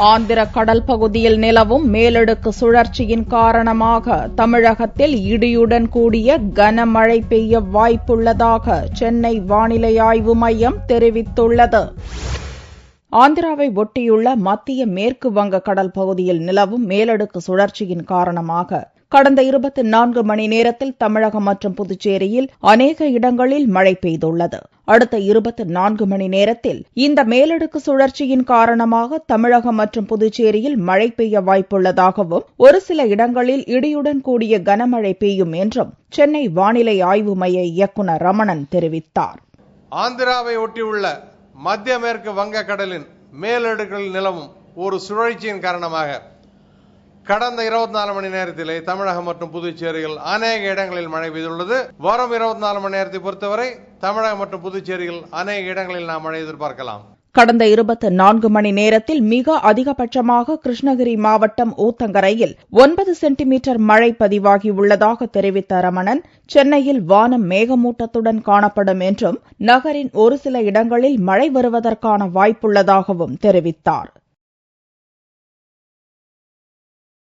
ஆந்திர கடல் பகுதியில் நிலவும் மேலடுக்கு சுழற்சியின் காரணமாக தமிழகத்தில் இடியுடன் கூடிய கனமழை பெய்ய வாய்ப்புள்ளதாக சென்னை வானிலை ஆய்வு மையம் தெரிவித்துள்ளது. ஆந்திராவை ஒட்டியுள்ள மத்திய மேற்கு வங்க கடல் பகுதியில் நிலவும் மேலடுக்கு சுழற்சியின் காரணமாக கடந்த 24 மணி நேரத்தில் தமிழகம் மற்றும் புதுச்சேரியில் அநேக இடங்களில் மழை பெய்துள்ளது. அடுத்த 24 மணி நேரத்தில் இந்த மேலடுக்கு சுழற்சியின் காரணமாக தமிழகம் மற்றும் புதுச்சேரியில் மழை பெய்ய வாய்ப்புள்ளதாகவும் ஒரு சில இடங்களில் இடியுடன் கூடிய கனமழை பெய்யும் என்றும் சென்னை வானிலை ஆய்வு மைய இயக்குநர் ரமணன் தெரிவித்தார். ஆந்திராவை ஒட்டியுள்ள மத்திய மேற்கு வங்க கடலின் மேலடுக்கில் நிலவும் ஒரு சுழற்சியின் காரணமாக கடந்த 24 மணி நேரத்திலே தமிழகம் மற்றும் புதுச்சேரியில் அநேக இடங்களில் மழை பெய்துள்ளது. வரும் 24 மணி நேரத்தை பொறுத்தவரை தமிழகம் மற்றும் புதுச்சேரியில் அநேக இடங்களில் நாம் மழை எதிர்பார்க்கலாம். கடந்த 24 மணி நேரத்தில் மிக அதிகபட்சமாக கிருஷ்ணகிரி மாவட்டம் ஊத்தங்கரையில் 9 சென்டிமீட்டர் மழை பதிவாகியுள்ளதாக தெரிவித்த ரமணன், சென்னையில் வானம் மேகமூட்டத்துடன் காணப்படும் என்றும் நகரின் ஒரு சில இடங்களில் மழை வருவதற்கான வாய்ப்புள்ளதாகவும் தெரிவித்தார்.